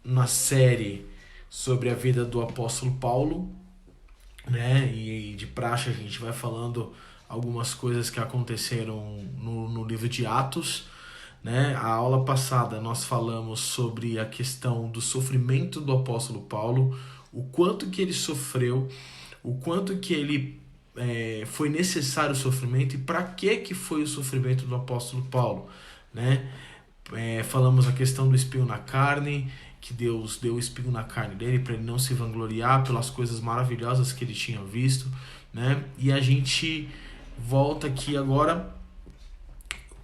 na série sobre a vida do apóstolo Paulo, né? E de praxe a gente vai falando algumas coisas que aconteceram no livro de Atos, né? A aula passada nós falamos sobre a questão do sofrimento do apóstolo Paulo, o quanto que ele sofreu, o quanto que ele foi necessário o sofrimento e para que foi o sofrimento do apóstolo Paulo, né? Falamos a questão do espinho na carne, que Deus deu o espinho na carne dele para ele não se vangloriar pelas coisas maravilhosas que ele tinha visto, né? E a gente volta aqui agora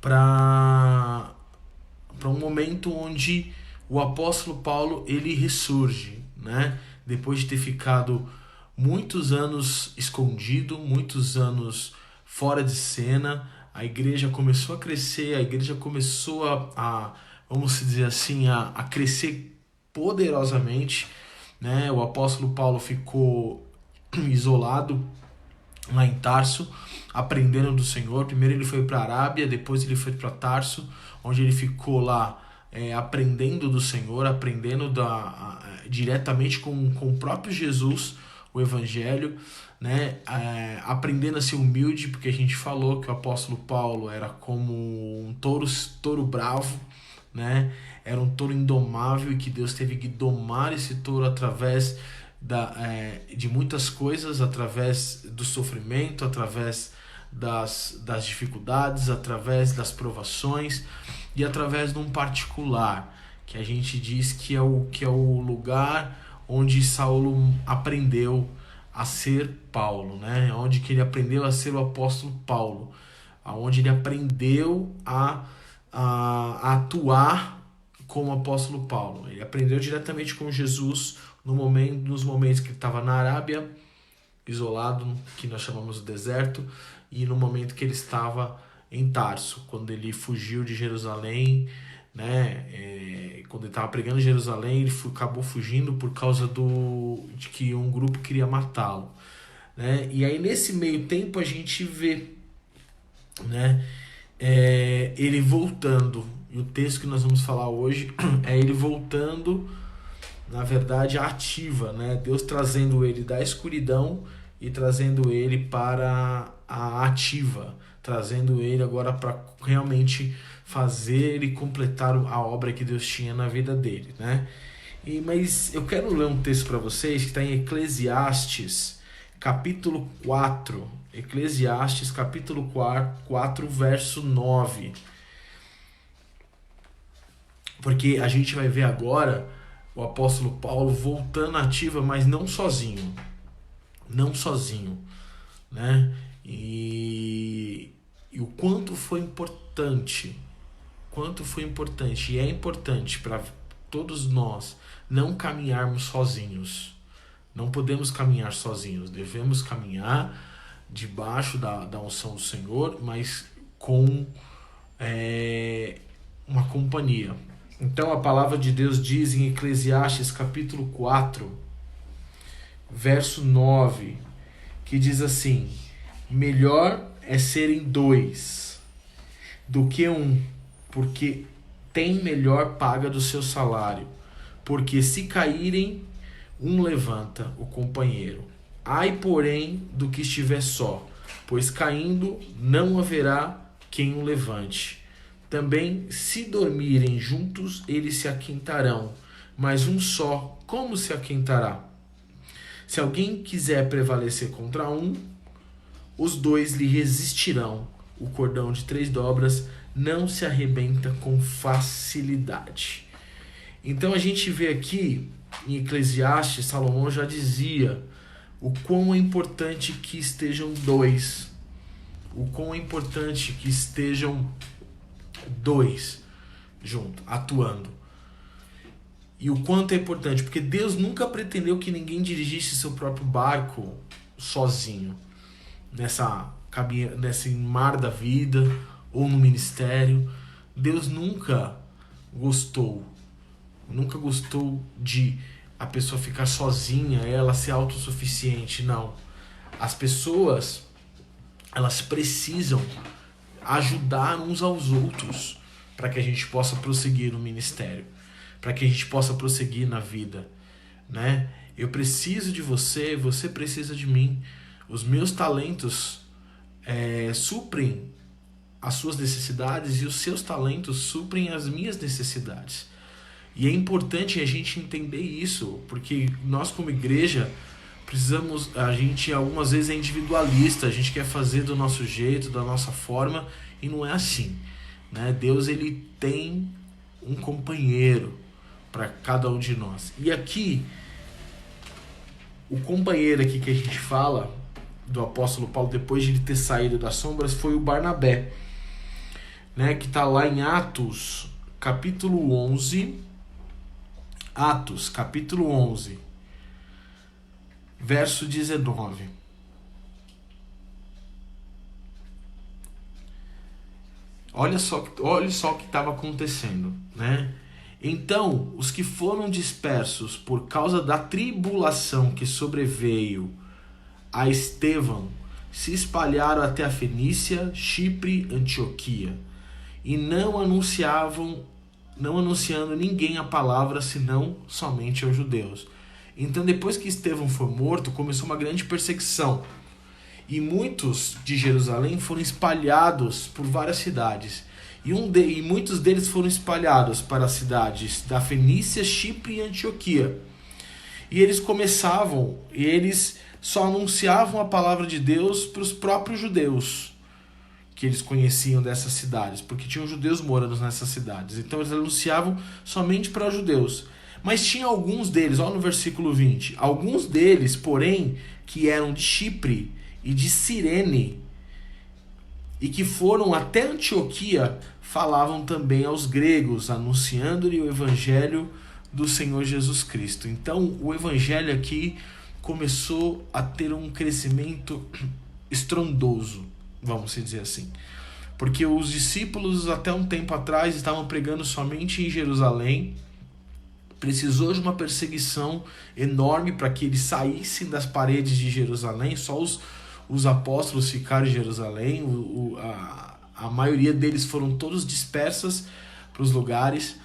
para um momento onde o apóstolo Paulo ele ressurge, né? Depois de ter ficado muitos anos escondido, muitos anos fora de cena, a igreja começou a crescer, a igreja começou vamos dizer assim, a crescer poderosamente, né? O apóstolo Paulo ficou isolado lá em Tarso, aprendendo do Senhor. Primeiro ele foi para a Arábia, depois ele foi para Tarso, onde ele ficou lá aprendendo do Senhor, aprendendo diretamente com o próprio Jesus, o Evangelho, né? Aprendendo a ser humilde, porque a gente falou que o apóstolo Paulo era como um touro bravo, né? Era um touro indomável e que Deus teve que domar esse touro através de muitas coisas, através do sofrimento, através das dificuldades, através das provações e através de um particular, que a gente diz que é o lugar onde Saulo aprendeu a ser Paulo, né? Onde que ele aprendeu a ser o apóstolo Paulo, onde ele aprendeu a atuar como apóstolo Paulo. Ele aprendeu diretamente com Jesus nos momentos que ele estava na Arábia, isolado, que nós chamamos de deserto, e no momento que ele estava em Tarso, quando ele fugiu de Jerusalém, né? Quando ele estava pregando em Jerusalém, ele acabou fugindo por causa de que um grupo queria matá-lo, né? E aí nesse meio tempo a gente vê, né? Ele voltando, e o texto que nós vamos falar hoje é ele voltando, na verdade, ativa, né? Deus trazendo ele da escuridão e trazendo ele para a ativa, trazendo ele agora para realmente fazer e completar a obra que Deus tinha na vida dele, né? Mas eu quero ler um texto para vocês que está em Eclesiastes, capítulo 4. Eclesiastes, capítulo 4, verso 9. Porque a gente vai ver agora o apóstolo Paulo voltando ativa, mas não sozinho. Não sozinho, né? E o quanto foi importante. E é importante para todos nós não caminharmos sozinhos. Não podemos caminhar sozinhos. Devemos caminhar debaixo da unção do Senhor, mas com uma companhia. Então a palavra de Deus diz em Eclesiastes capítulo 4, verso 9, que diz assim: melhor é serem dois do que um, porque tem melhor paga do seu salário. Porque se caírem, um levanta o companheiro. Ai, porém, do que estiver só, pois caindo não haverá quem o levante. Também, se dormirem juntos, eles se aquentarão, mas um só, como se aquentará? Se alguém quiser prevalecer contra um, os dois lhe resistirão. O cordão de 3 dobras não se arrebenta com facilidade. Então a gente vê aqui em Eclesiastes, Salomão já dizia o quão é importante que estejam dois. O quão é importante que estejam dois juntos, atuando. E o quanto é importante, porque Deus nunca pretendeu que ninguém dirigisse seu próprio barco sozinho, nesse mar da vida ou no ministério. Deus nunca gostou de a pessoa ficar sozinha, ela ser autossuficiente. Não. As pessoas, elas precisam ajudar uns aos outros para que a gente possa prosseguir no ministério. para que a gente possa prosseguir na vida, né? Eu preciso de você, você precisa de mim. Os meus talentos suprem as suas necessidades e os seus talentos suprem as minhas necessidades. E é importante a gente entender isso, porque nós como igreja precisamos, a gente algumas vezes é individualista, a gente quer fazer do nosso jeito, da nossa forma, e não é assim, né? Deus, ele tem um companheiro para cada um de nós. E aqui, o companheiro aqui que a gente fala do apóstolo Paulo, depois de ele ter saído das sombras, foi o Barnabé, né? Que está lá em Atos, capítulo 11, Atos, capítulo 11, verso 19. Olha só o que estava acontecendo, né? Então, os que foram dispersos por causa da tribulação que sobreveio a Estevão se espalharam até a Fenícia, Chipre, Antioquia, e não anunciando ninguém a palavra, senão somente aos judeus. Então, depois que Estevão foi morto, começou uma grande perseguição. E muitos de Jerusalém foram espalhados por várias cidades. E muitos deles foram espalhados para as cidades da Fenícia, Chipre e Antioquia. E eles só anunciavam a palavra de Deus para os próprios judeus que eles conheciam dessas cidades, porque tinham judeus morando nessas cidades. Então eles anunciavam somente para os judeus. Mas tinha alguns deles, olha no versículo 20, alguns deles, porém, que eram de Chipre e de Cirene, e que foram até Antioquia, falavam também aos gregos, anunciando-lhe o evangelho do Senhor Jesus Cristo. Então, o evangelho aqui começou a ter um crescimento estrondoso, vamos dizer assim. Porque os discípulos, até um tempo atrás, estavam pregando somente em Jerusalém. Precisou de uma perseguição enorme para que eles saíssem das paredes de Jerusalém. Só os apóstolos ficaram em Jerusalém. A maioria deles foram todos dispersas para os lugares.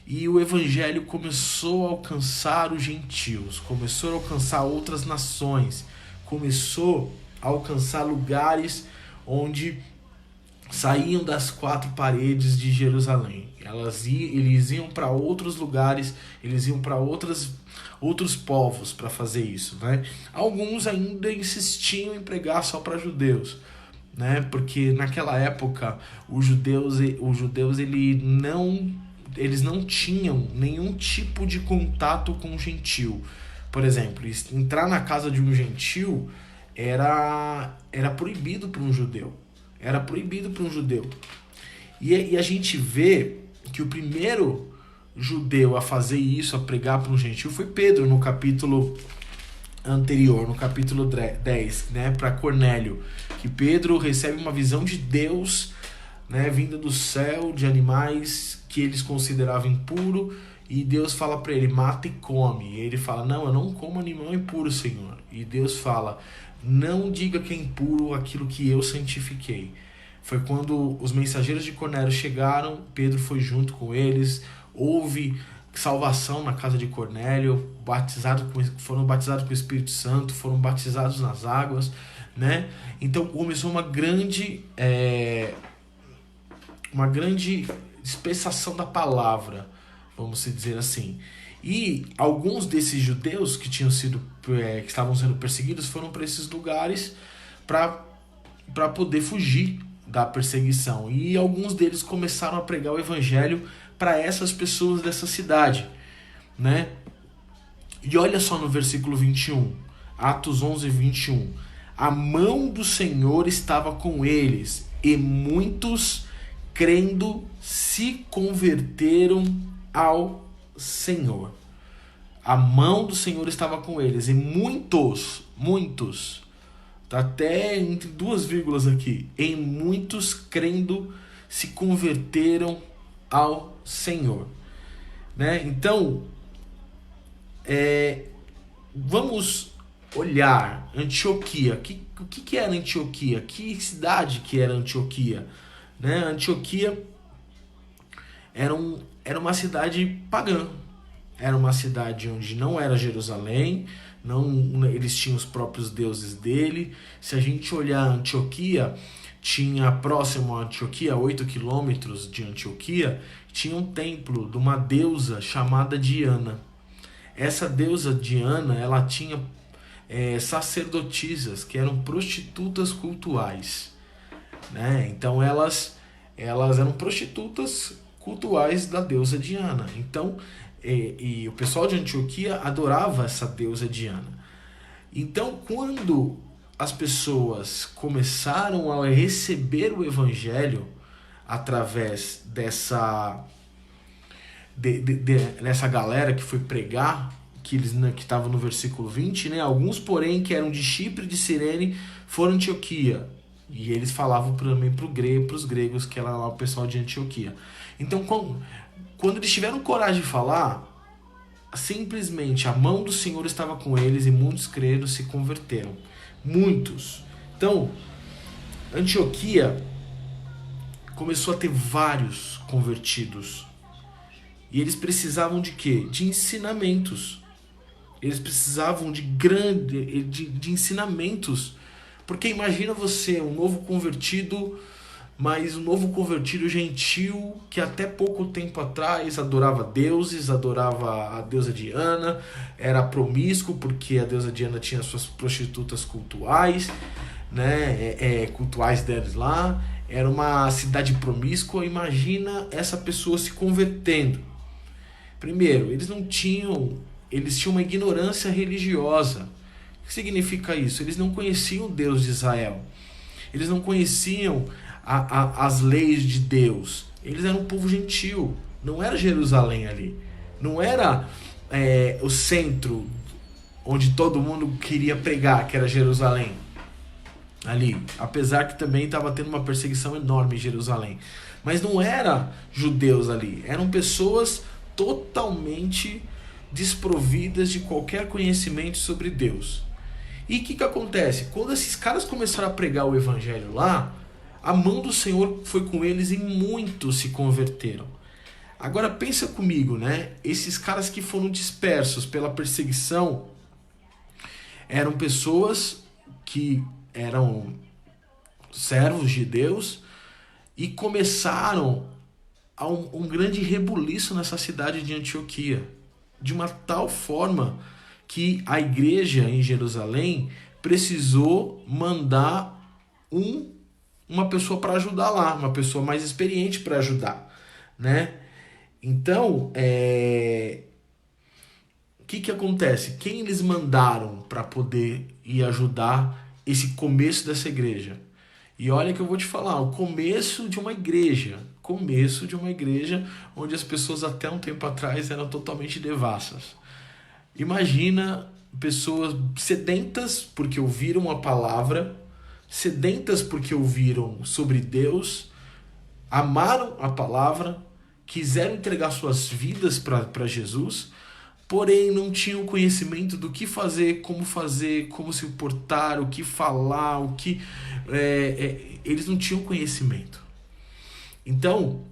E o evangelho começou a alcançar os gentios, começou a alcançar outras nações, começou a alcançar lugares onde saíam das quatro paredes de Jerusalém. Eles iam para outros lugares, eles iam para outros povos para fazer isso, né? Alguns ainda insistiam em pregar só para judeus, né? Porque naquela época os judeus eles não tinham nenhum tipo de contato com o gentil. Por exemplo, entrar na casa de um gentil era proibido para um judeu. Era proibido para um judeu. E a gente vê que o primeiro judeu a fazer isso, a pregar para um gentil, foi Pedro, no capítulo anterior, no capítulo 10, né, para Cornélio. Que Pedro recebe uma visão de Deus, né, vinda do céu, de animais que eles consideravam impuro, e Deus fala para ele, mata e come. E ele fala, não, eu não como animal impuro, Senhor. E Deus fala, não diga que é impuro aquilo que eu santifiquei. Foi quando os mensageiros de Cornélio chegaram, Pedro foi junto com eles, houve salvação na casa de Cornélio, foram batizados com o Espírito Santo, foram batizados nas águas, né? Então começou uma grande dispensação da palavra, vamos dizer assim. E alguns desses judeus que estavam sendo perseguidos foram para esses lugares para poder fugir da perseguição. E alguns deles começaram a pregar o evangelho para essas pessoas dessa cidade, né? E olha só no versículo 21, Atos 11, 21. A mão do Senhor estava com eles, e muitos, crendo, se converteram ao Senhor. A mão do Senhor estava com eles, e muitos, tá até entre duas vírgulas aqui, em muitos, crendo, se converteram ao Senhor, né? Então, vamos olhar Antioquia. O que era Antioquia? Que cidade que era Antioquia? Né? Antioquia era uma cidade pagã, era uma cidade onde não era Jerusalém, não, eles tinham os próprios deuses dele. Se a gente olhar Antioquia, tinha próximo a Antioquia, 8 quilômetros de Antioquia, tinha um templo de uma deusa chamada Diana. Essa deusa Diana, ela tinha sacerdotisas, que eram prostitutas cultuais, né? Então elas eram prostitutas cultuais da deusa Diana. Então, e o pessoal de Antioquia adorava essa deusa Diana. Então, quando as pessoas começaram a receber o evangelho através dessa dessa galera que foi pregar, que eles, né, que estava no versículo 20, né? Alguns, porém, que eram de Chipre e de Cirene, foram a Antioquia. E eles falavam também para os gregos, que era lá o pessoal de Antioquia. Então, quando eles tiveram coragem de falar, simplesmente a mão do Senhor estava com eles e muitos creram, se converteram. Muitos. Então, Antioquia começou a ter vários convertidos. E eles precisavam de quê? De ensinamentos. Eles precisavam de ensinamentos. Porque imagina você, um novo convertido, mas um novo convertido gentil, que até pouco tempo atrás adorava deuses, adorava a deusa Diana, era promíscuo, porque a deusa Diana tinha suas prostitutas cultuais, né, cultuais deles lá, era uma cidade promíscua. Imagina essa pessoa se convertendo. Primeiro, eles tinham uma ignorância religiosa. O que significa isso? Eles não conheciam o Deus de Israel. Eles não conheciam as leis de Deus. Eles eram um povo gentil. Não era Jerusalém ali. Não era o centro onde todo mundo queria pregar, que era Jerusalém. Ali. Apesar que também estava tendo uma perseguição enorme em Jerusalém. Mas não era judeus ali. Eram pessoas totalmente desprovidas de qualquer conhecimento sobre Deus. E o que acontece? Quando esses caras começaram a pregar o evangelho lá, a mão do Senhor foi com eles e muitos se converteram. Agora pensa comigo, né? Esses caras que foram dispersos pela perseguição eram pessoas que eram servos de Deus e começaram a um grande rebuliço nessa cidade de Antioquia, de uma tal forma que a igreja em Jerusalém precisou mandar uma pessoa para ajudar lá, uma pessoa mais experiente para ajudar, né? Então, o que acontece? Quem eles mandaram para poder ir ajudar esse começo dessa igreja? E olha que eu vou te falar, o começo de uma igreja onde as pessoas até um tempo atrás eram totalmente devassas. Imagina pessoas sedentas porque ouviram a palavra, sedentas porque ouviram sobre Deus, amaram a palavra, quiseram entregar suas vidas para Jesus, porém não tinham conhecimento do que fazer, como se portar, o que falar, eles não tinham conhecimento. Então,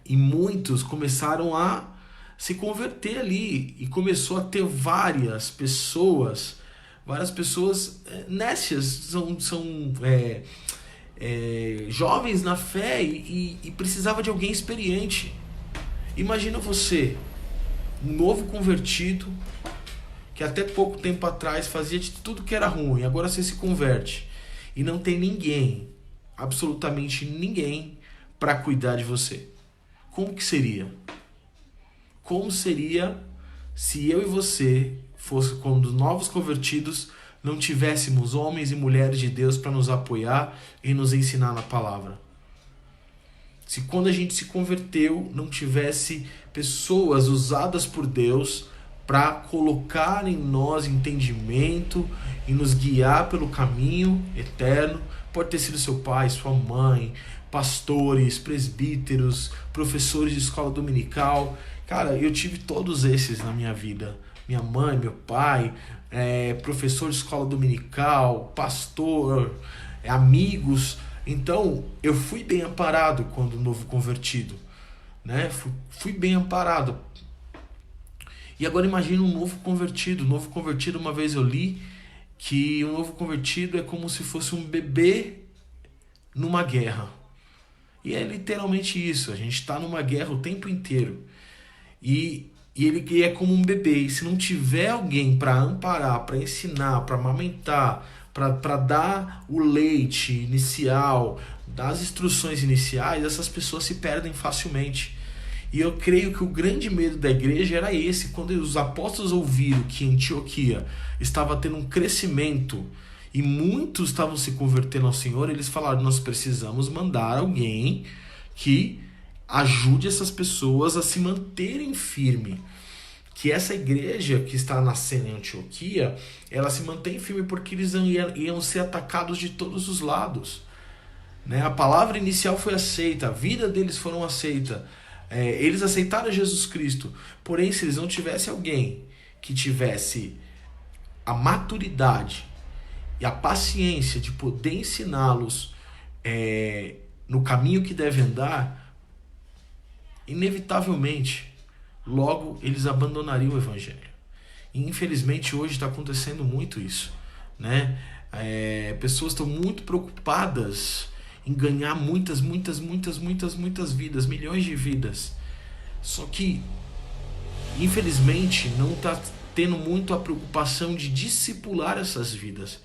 e muitos começaram a se converter ali, e começou a ter várias pessoas nécias, são jovens na fé e precisava de alguém experiente. Imagina você, um novo convertido, que até pouco tempo atrás fazia de tudo que era ruim, agora você se converte e não tem ninguém, absolutamente ninguém, para cuidar de você. Como que seria? Como seria se eu e você fosse, quando novos convertidos, não tivéssemos homens e mulheres de Deus para nos apoiar e nos ensinar na palavra? Se quando a gente se converteu, não tivesse pessoas usadas por Deus para colocar em nós entendimento e nos guiar pelo caminho eterno, pode ter sido seu pai, sua mãe, pastores, presbíteros, professores de escola dominical. Cara, eu tive todos esses na minha vida. Minha mãe, meu pai, professor de escola dominical, pastor, amigos. Então, eu fui bem amparado quando novo convertido, né? Fui bem amparado. E agora imagina um novo convertido. Um novo convertido, uma vez eu li que um novo convertido é como se fosse um bebê numa guerra. E é literalmente isso. A gente está numa guerra o tempo inteiro. E ele é como um bebê. E se não tiver alguém para amparar, para ensinar, para amamentar, para dar o leite inicial, dar as instruções iniciais, essas pessoas se perdem facilmente. E eu creio que o grande medo da igreja era esse. Quando os apóstolos ouviram que em Antioquia estava tendo um crescimento e muitos estavam se convertendo ao Senhor, eles falaram: nós precisamos mandar alguém que ajude essas pessoas a se manterem firme. Que essa igreja que está nascendo em Antioquia, ela se mantém firme porque eles iam ser atacados de todos os lados. Né? A palavra inicial foi aceita, a vida deles foram aceita. Eles aceitaram Jesus Cristo. Porém, se eles não tivessem alguém que tivesse a maturidade e a paciência de poder ensiná-los no caminho que devem andar, inevitavelmente, logo eles abandonariam o evangelho. E infelizmente hoje está acontecendo muito isso, né? Pessoas estão muito preocupadas em ganhar muitas vidas, milhões de vidas. Só que, infelizmente, não está tendo muito a preocupação de discipular essas vidas.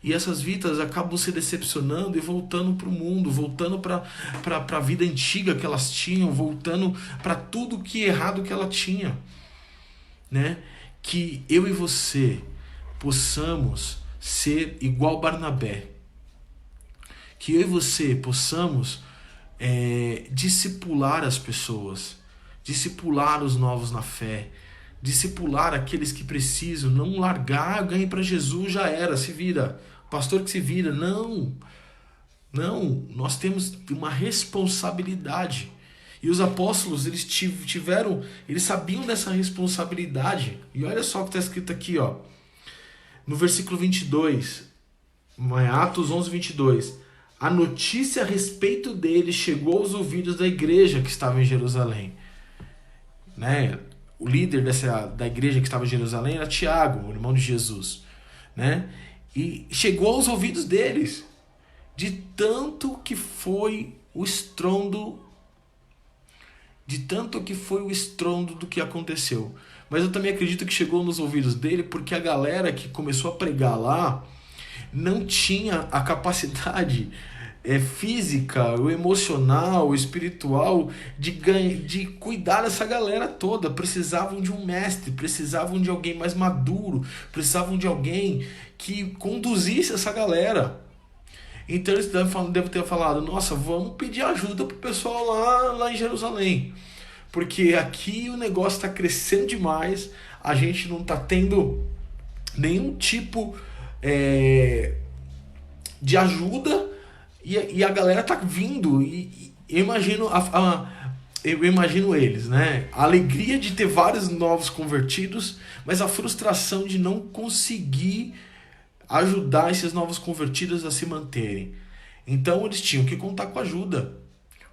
E essas vidas acabam se decepcionando e voltando para o mundo, voltando para a vida antiga que elas tinham, voltando para tudo que errado que ela tinha. Né? Que eu e você possamos ser igual Barnabé. Que eu e você possamos discipular as pessoas, discipular os novos na fé, discipular aqueles que precisam, não largar, ganhe para Jesus, já era, se vira, pastor que se vira, não, nós temos uma responsabilidade. E os apóstolos, eles sabiam dessa responsabilidade. E olha só o que está escrito aqui, ó, no versículo 22, Atos 11, 22. A notícia a respeito dele chegou aos ouvidos da igreja que estava em Jerusalém. Né? O líder da igreja que estava em Jerusalém era Tiago, o irmão de Jesus. Né? E chegou aos ouvidos deles, de tanto que foi o estrondo do que aconteceu. Mas eu também acredito que chegou nos ouvidos dele porque a galera que começou a pregar lá não tinha a capacidade física, o emocional, o espiritual de cuidar dessa galera toda. Precisavam de um mestre, precisavam de alguém mais maduro, precisavam de alguém que conduzisse essa galera. Então eles devem ter falado: nossa, vamos pedir ajuda pro pessoal lá em Jerusalém, porque aqui o negócio está crescendo demais, a gente não está tendo nenhum tipo de ajuda, e a galera tá vindo, e eu imagino eles, né? A alegria de ter vários novos convertidos, mas a frustração de não conseguir ajudar esses novos convertidos a se manterem. Então eles tinham que contar com ajuda,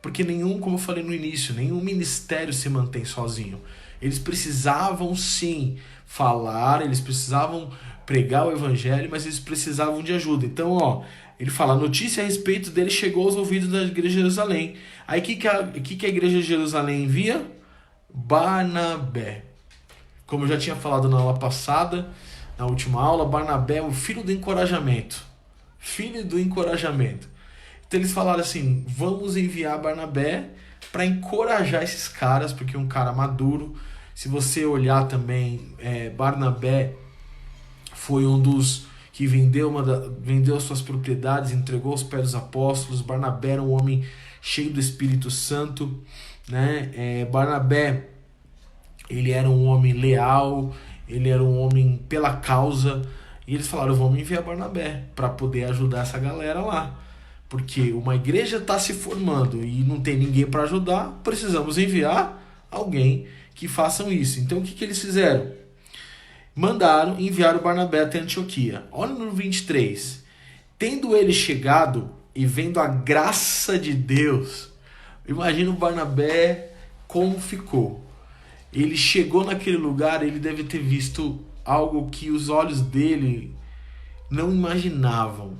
porque como eu falei no início, nenhum ministério se mantém sozinho. Eles precisavam sim falar, eles precisavam pregar o evangelho, mas eles precisavam de ajuda. Então, ele fala: a notícia a respeito dele chegou aos ouvidos da igreja de Jerusalém. Aí o que a igreja de Jerusalém envia? Barnabé. Como eu já tinha falado na aula passada, na última aula, Barnabé é o filho do encorajamento. Filho do encorajamento. Então eles falaram assim: vamos enviar Barnabé para encorajar esses caras, porque é um cara maduro. Se você olhar também, Barnabé foi um dos que vendeu suas propriedades, entregou aos pés dos apóstolos. Barnabé era um homem cheio do Espírito Santo, né? Barnabé, ele era um homem leal, ele era um homem pela causa, e eles falaram: vamos enviar Barnabé para poder ajudar essa galera lá, porque uma igreja está se formando e não tem ninguém para ajudar, precisamos enviar alguém que façam isso. Então o que eles fizeram? Enviaram Barnabé até Antioquia. Olha no 23. Tendo ele chegado e vendo a graça de Deus, imagina o Barnabé como ficou. Ele chegou naquele lugar, ele deve ter visto algo que os olhos dele não imaginavam,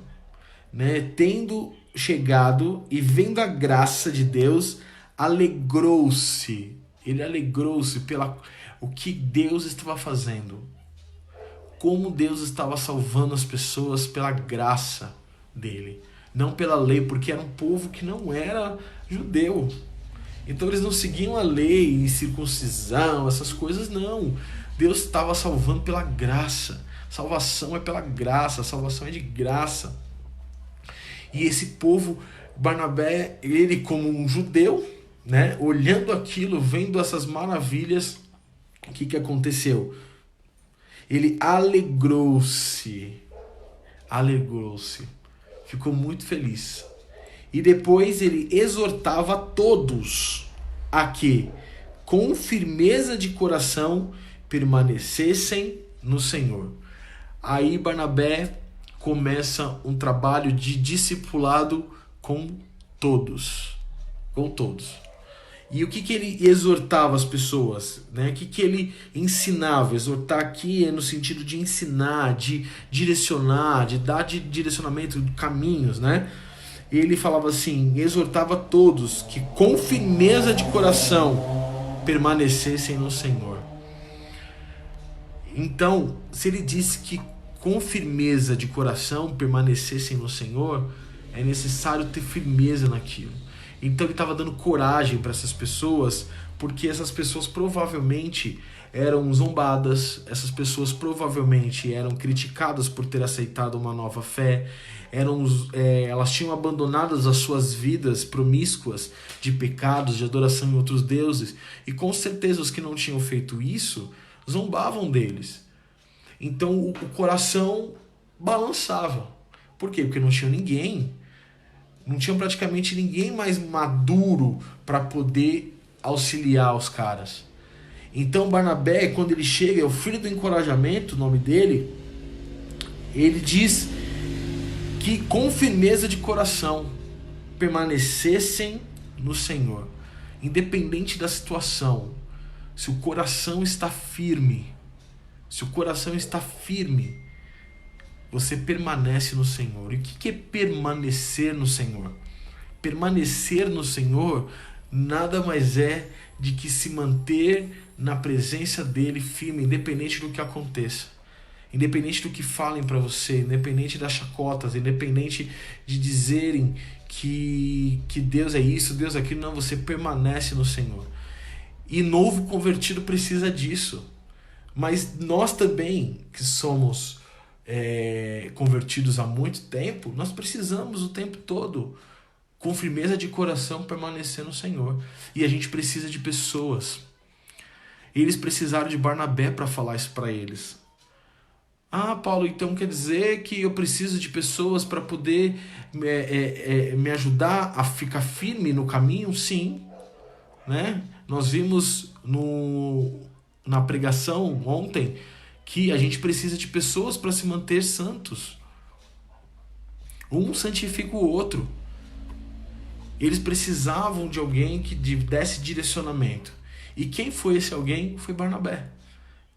né? Tendo chegado e vendo a graça de Deus, alegrou-se. Ele alegrou-se pela o que Deus estava fazendo. Como Deus estava salvando as pessoas pela graça dele, não pela lei, porque era um povo que não era judeu. Então eles não seguiam a lei, circuncisão, essas coisas, não. Deus estava salvando pela graça. Salvação é pela graça, salvação é de graça. E esse povo, Barnabé, ele como um judeu, né, olhando aquilo, vendo essas maravilhas, o que aconteceu? Ele alegrou-se, ficou muito feliz. E depois ele exortava a todos a que, com firmeza de coração, permanecessem no Senhor. Aí Barnabé começa um trabalho de discipulado com todos. Com todos. E o que ele exortava as pessoas? Né? O que ele ensinava? Exortar aqui é no sentido de ensinar, de direcionar, de dar de direcionamento, de caminhos, né? Ele falava assim, exortava todos que com firmeza de coração permanecessem no Senhor. Então, se ele disse que com firmeza de coração permanecessem no Senhor, é necessário ter firmeza naquilo. Então ele estava dando coragem para essas pessoas, porque essas pessoas provavelmente eram zombadas, essas pessoas provavelmente eram criticadas por ter aceitado uma nova fé, elas tinham abandonado as suas vidas promíscuas de pecados, de adoração em outros deuses, e com certeza os que não tinham feito isso zombavam deles. Então o coração balançava. Por quê? Porque não tinha ninguém. Não tinha praticamente ninguém mais maduro para poder auxiliar os caras. Então Barnabé, quando ele chega, é o filho do encorajamento, o nome dele, ele diz que com firmeza de coração permanecessem no Senhor. Independente da situação, se o coração está firme, você permanece no Senhor. E o que é permanecer no Senhor? Permanecer no Senhor nada mais é de que se manter na presença dele firme, independente do que aconteça. Independente do que falem para você, independente das chacotas, independente de dizerem que Deus é isso, Deus é aquilo, não, você permanece no Senhor. E novo convertido precisa disso. Mas nós também, que somos convertidos há muito tempo, nós precisamos o tempo todo, com firmeza de coração, permanecer no Senhor. E a gente precisa de pessoas. Eles precisaram de Barnabé para falar isso para eles. Ah, Paulo, então quer dizer que eu preciso de pessoas para poder me ajudar a ficar firme no caminho? Sim. Né? Nós vimos na pregação ontem que a gente precisa de pessoas para se manter santos. Um santifica o outro. Eles precisavam de alguém que desse direcionamento. E quem foi esse alguém? Foi Barnabé.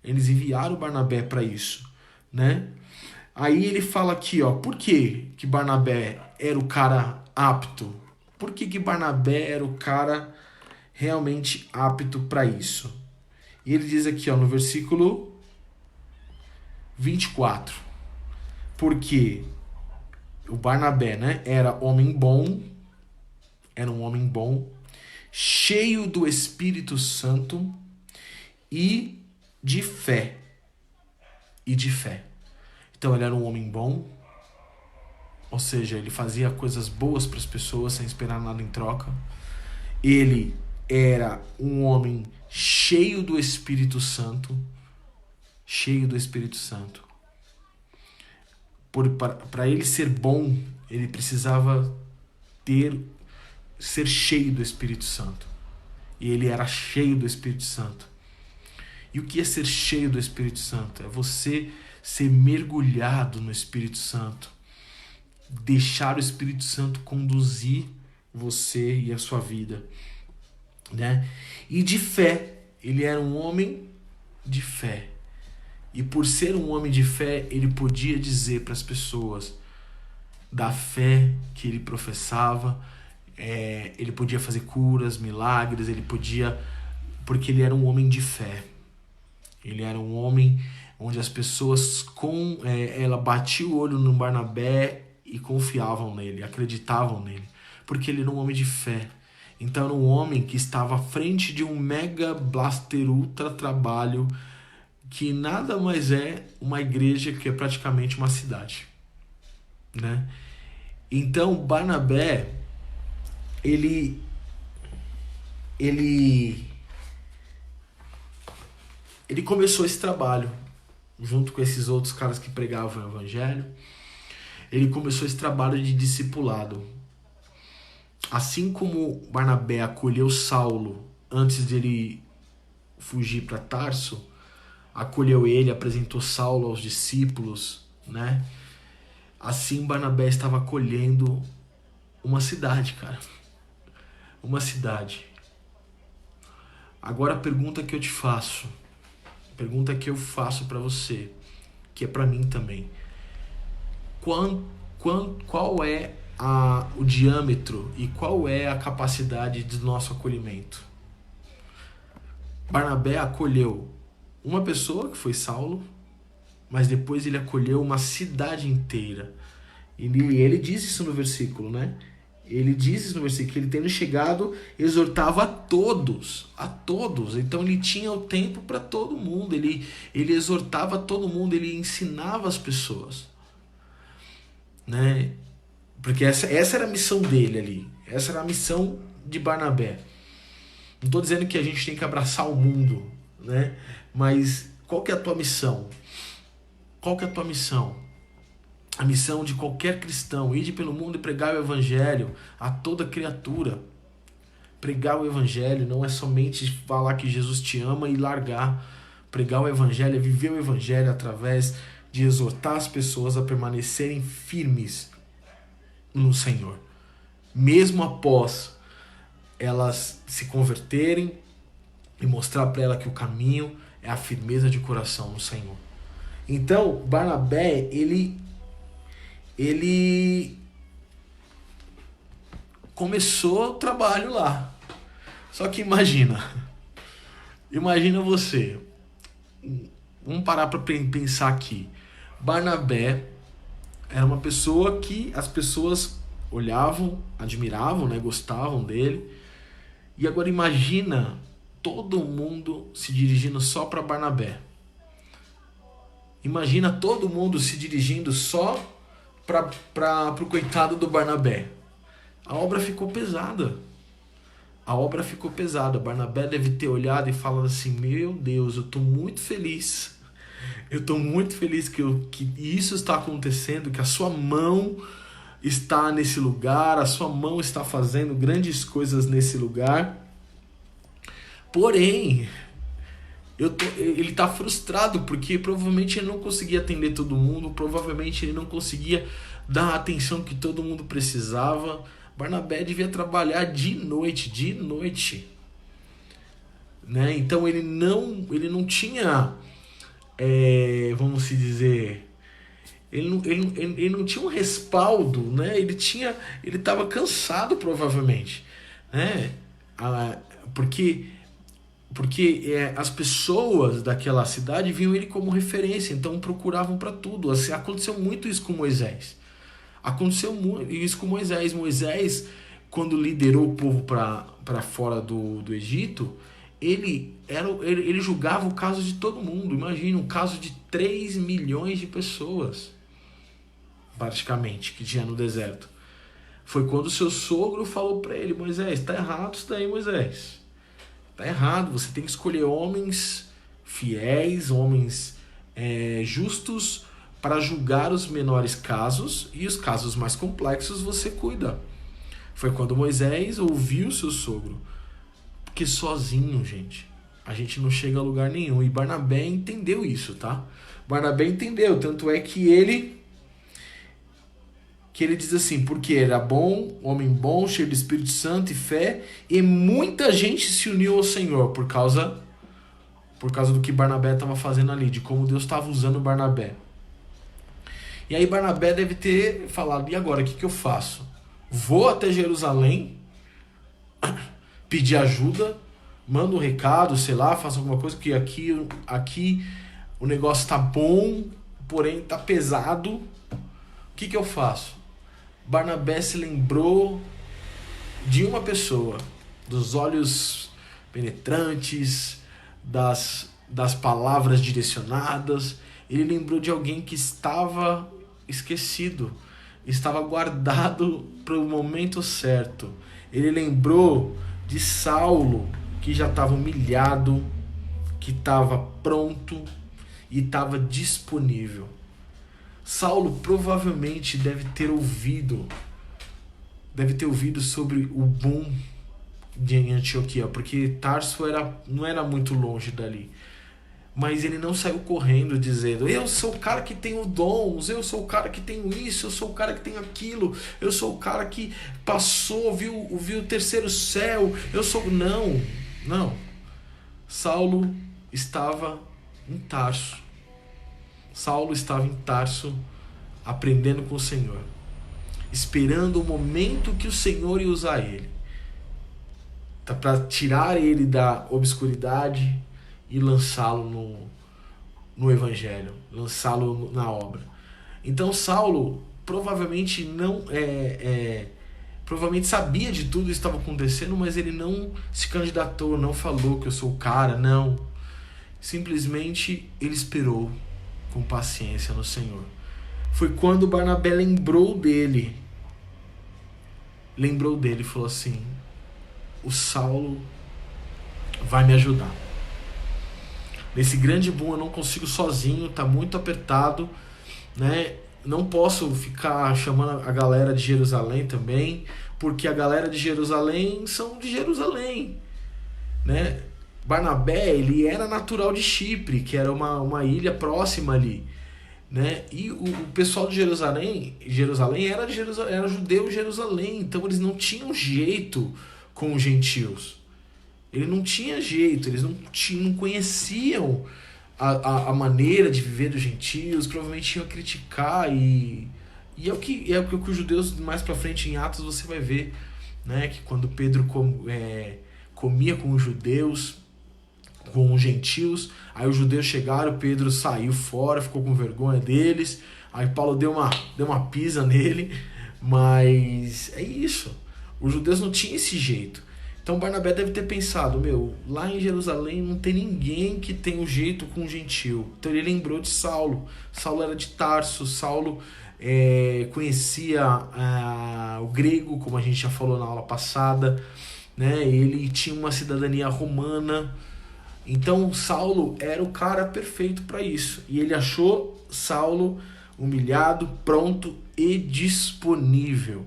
Eles enviaram Barnabé para isso, né? Aí ele fala aqui, ó, por que Barnabé era o cara apto? Por que Barnabé era o cara realmente apto para isso? E ele diz aqui, ó, no versículo 24. Porque o Barnabé, né, era um homem bom, cheio do Espírito Santo e de fé. Então ele era um homem bom, ou seja, ele fazia coisas boas para as pessoas sem esperar nada em troca. Ele era um homem cheio do Espírito Santo. Para ele ser bom, ele precisava ser cheio do Espírito Santo. E ele era cheio do Espírito Santo. E o que é ser cheio do Espírito Santo? É você ser mergulhado no Espírito Santo. Deixar o Espírito Santo conduzir você e a sua vida. Né? E de fé. ele era um homem de fé. E por ser um homem de fé, ele podia dizer para as pessoas da fé que ele professava. Ele podia fazer curas, milagres, ele podia... Porque ele era um homem de fé. Ele era um homem onde as pessoas ela batia o olho no Barnabé e confiavam nele, acreditavam nele. Porque ele era um homem de fé. Então era um homem que estava à frente de um mega blaster ultra trabalho que nada mais é uma igreja, que é praticamente uma cidade, né? Então Barnabé ele começou esse trabalho junto com esses outros caras que pregavam o evangelho. Ele começou esse trabalho de discipulado. Assim como Barnabé acolheu Saulo antes dele fugir para Tarso, acolheu ele, apresentou Saulo aos discípulos, né? Assim Barnabé estava acolhendo uma cidade, cara. Uma cidade. Agora a pergunta que eu te faço, pergunta que eu faço para você, que é para mim também. Qual é o diâmetro e qual é a capacidade do nosso acolhimento? Barnabé acolheu uma pessoa, que foi Saulo, mas depois ele acolheu uma cidade inteira. E ele diz isso no versículo, né? Ele diz isso no versículo, que ele tendo chegado, exortava a todos. Então ele tinha o tempo para todo mundo, ele exortava todo mundo, ele ensinava as pessoas, né? Porque essa era a missão dele ali, essa era a missão de Barnabé. Não estou dizendo que a gente tem que abraçar o mundo, né? Mas qual que é a tua missão? Qual que é a tua missão? A missão de qualquer cristão: ide pelo mundo e pregar o evangelho a toda criatura. Pregar o evangelho não é somente falar que Jesus te ama e largar. Pregar o evangelho é viver o evangelho através de exortar as pessoas a permanecerem firmes no Senhor, mesmo após elas se converterem, e mostrar para ela que o caminho é a firmeza de coração no Senhor. Então Barnabé ele começou o trabalho lá. Só que imagina você, vamos parar para pensar aqui. Barnabé era uma pessoa que as pessoas olhavam, admiravam, né, gostavam dele. E agora imagina todo mundo se dirigindo só para Barnabé. Imagina todo mundo se dirigindo só para o coitado do Barnabé. A obra ficou pesada. Barnabé deve ter olhado e falado assim: meu Deus, eu estou muito feliz. Eu estou muito feliz que isso está acontecendo, que a sua mão está nesse lugar, a sua mão está fazendo grandes coisas nesse lugar. Porém, ele está frustrado porque provavelmente ele não conseguia atender todo mundo, provavelmente ele não conseguia dar a atenção que todo mundo precisava. Barnabé devia trabalhar de noite, né? Então ele não tinha, vamos se dizer, ele não tinha um respaldo, né? Ele estava cansado provavelmente, né? Porque as pessoas daquela cidade viam ele como referência, então procuravam para tudo. Assim, aconteceu muito isso com Moisés. Moisés, quando liderou o povo para fora do Egito, ele julgava o caso de todo mundo. Imagina, um caso de 3 milhões de pessoas, praticamente, que tinha no deserto. Foi quando seu sogro falou para ele: Moisés, está errado isso daí, Moisés. Tá errado, você tem que escolher homens fiéis, homens justos, para julgar os menores casos, e os casos mais complexos você cuida. Foi quando Moisés ouviu seu sogro. Porque sozinho, gente, a gente não chega a lugar nenhum. E Barnabé entendeu isso, tá? Barnabé entendeu, tanto é que ele diz assim: porque era bom, homem bom, cheio do Espírito Santo e fé, e muita gente se uniu ao Senhor por causa por causa do que Barnabé estava fazendo ali, de como Deus estava usando Barnabé. E aí Barnabé deve ter falado, e agora, o que eu faço? Vou até Jerusalém, pedir ajuda, mando um recado, sei lá, faço alguma coisa, porque aqui o negócio tá bom, porém tá pesado. O que eu faço? Barnabé se lembrou de uma pessoa, dos olhos penetrantes, das palavras direcionadas. Ele lembrou de alguém que estava esquecido, estava guardado para o momento certo. Ele lembrou de Saulo, que já estava humilhado, que estava pronto e estava disponível. Saulo provavelmente deve ter ouvido sobre o boom de Antioquia, porque Tarso não era muito longe dali. Mas ele não saiu correndo dizendo, eu sou o cara que tenho dons, eu sou o cara que tenho isso, eu sou o cara que tenho aquilo, eu sou o cara que passou, viu o terceiro céu, eu sou... Não. Saulo estava em Tarso. Saulo estava em Tarso aprendendo com o Senhor, esperando o momento que o Senhor ia usar ele para tirar ele da obscuridade e lançá-lo no Evangelho, lançá-lo na obra. Então Saulo provavelmente provavelmente sabia de tudo que estava acontecendo, mas ele não se candidatou, não falou que eu sou o cara, não. Simplesmente ele esperou com paciência no Senhor. Foi quando Barnabé lembrou dele e falou assim, o Saulo vai me ajudar. Nesse grande boom eu não consigo sozinho, tá muito apertado, né? Não posso ficar chamando a galera de Jerusalém também, porque a galera de Jerusalém são de Jerusalém, né? Barnabé, ele era natural de Chipre, que era uma ilha próxima ali, né? E o pessoal de Jerusalém era judeu de Jerusalém, então eles não tinham jeito com os gentios. Ele não tinha jeito, eles não conheciam a maneira de viver dos gentios, provavelmente iam criticar e é o que os judeus mais pra frente em Atos você vai ver, né, que quando Pedro comia com os judeus, com os gentios, aí os judeus chegaram, Pedro saiu fora, ficou com vergonha deles, aí Paulo deu uma pisa nele, mas é isso, os judeus não tinham esse jeito. Então Barnabé deve ter pensado, lá em Jerusalém não tem ninguém que tenha um jeito com o gentil. Então ele lembrou de Saulo. Saulo era de Tarso, Saulo conhecia o grego, como a gente já falou na aula passada, né? Ele tinha uma cidadania romana. Então Saulo era o cara perfeito para isso. E ele achou Saulo humilhado, pronto e disponível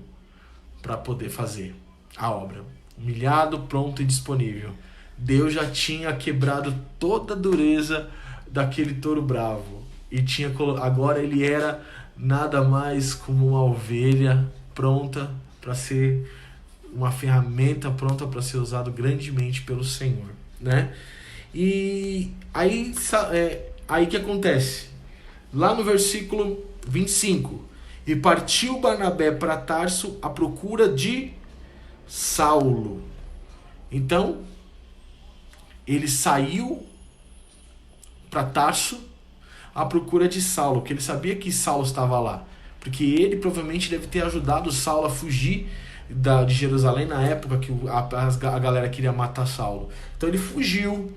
para poder fazer a obra. Humilhado, pronto e disponível. Deus já tinha quebrado toda a dureza daquele touro bravo. E agora ele era nada mais como uma ovelha pronta para ser uma ferramenta pronta para ser usado grandemente pelo Senhor, né? E aí que acontece? Lá no versículo 25. E partiu Barnabé para Tarso à procura de Saulo. Então, ele saiu para Tarso à procura de Saulo, porque ele sabia que Saulo estava lá. Porque ele provavelmente deve ter ajudado Saulo a fugir de Jerusalém na época que a galera queria matar Saulo. Então ele fugiu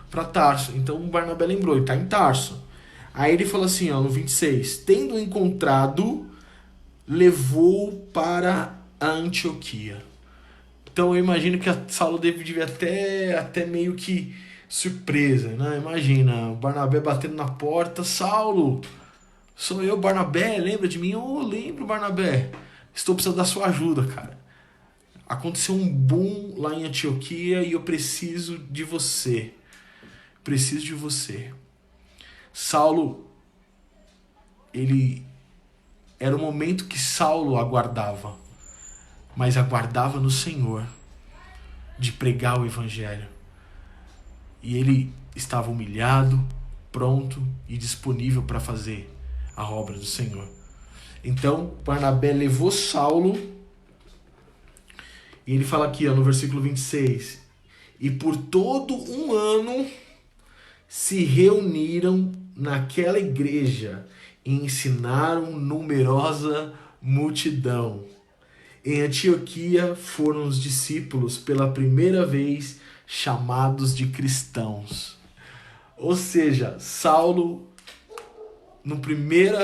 para Tarso. Então o Barnabé lembrou, ele está em Tarso. Aí ele falou assim, no 26, tendo encontrado, levou para a Antioquia. Então eu imagino que Saulo devia até meio que surpresa, né? Imagina, o Barnabé batendo na porta, Saulo, sou eu, Barnabé, lembra de mim? Lembro, Barnabé, estou precisando da sua ajuda, cara. Aconteceu um boom lá em Antioquia e eu preciso de você. Saulo, era o momento que Saulo aguardava, mas aguardava no Senhor, de pregar o Evangelho. E ele estava humilhado, pronto e disponível para fazer a obra do Senhor. Então, Barnabé levou Saulo, e ele fala aqui, no versículo 26, e por todo um ano se reuniram naquela igreja e ensinaram numerosa multidão. Em Antioquia foram os discípulos pela primeira vez chamados de cristãos. Ou seja, Saulo, no primeiro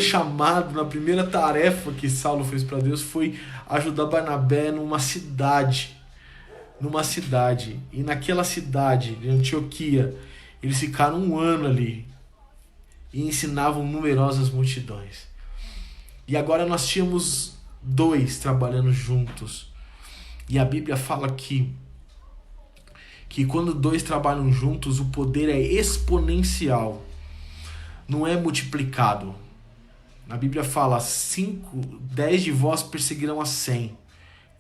chamado, na primeira tarefa que Saulo fez para Deus foi ajudar Barnabé numa cidade. E naquela cidade de Antioquia, eles ficaram um ano ali e ensinavam numerosas multidões. E agora nós tínhamos 2 trabalhando juntos. E a Bíblia fala que quando 2 trabalham juntos, o poder é exponencial, não é multiplicado. A Bíblia fala, 10 de vós perseguirão a 100,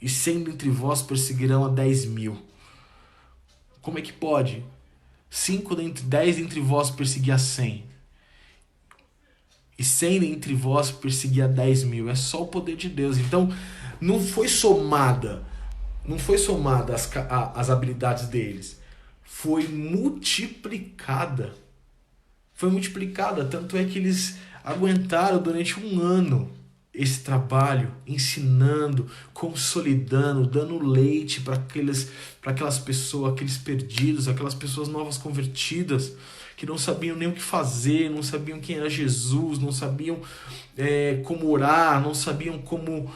e 100 dentre vós perseguirão a 10.000. Como é que pode? 10 dentre vós perseguir a 100, e 100 dentre vós perseguir a 10.000. É só o poder de Deus. Então, não foi somada as habilidades deles. Foi multiplicada. Tanto é que eles aguentaram durante um ano esse trabalho, ensinando, consolidando, dando leite para aquelas pessoas, aqueles perdidos, aquelas pessoas novas convertidas, que não sabiam nem o que fazer, não sabiam quem era Jesus, não sabiam como orar, não sabiam como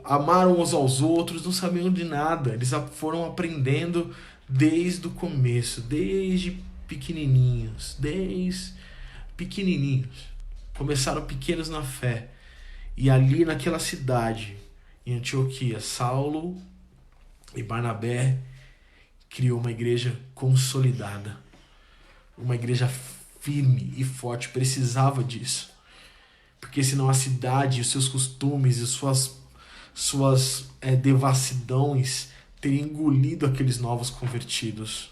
amar uns aos outros, não sabiam de nada. Eles foram aprendendo desde o começo, desde pequenininhos. Começaram pequenos na fé. E ali naquela cidade, em Antioquia, Saulo e Barnabé criou uma igreja consolidada. Uma igreja firme e forte. Precisava disso. Porque senão a cidade, os seus costumes e suas devassidões teriam engolido aqueles novos convertidos.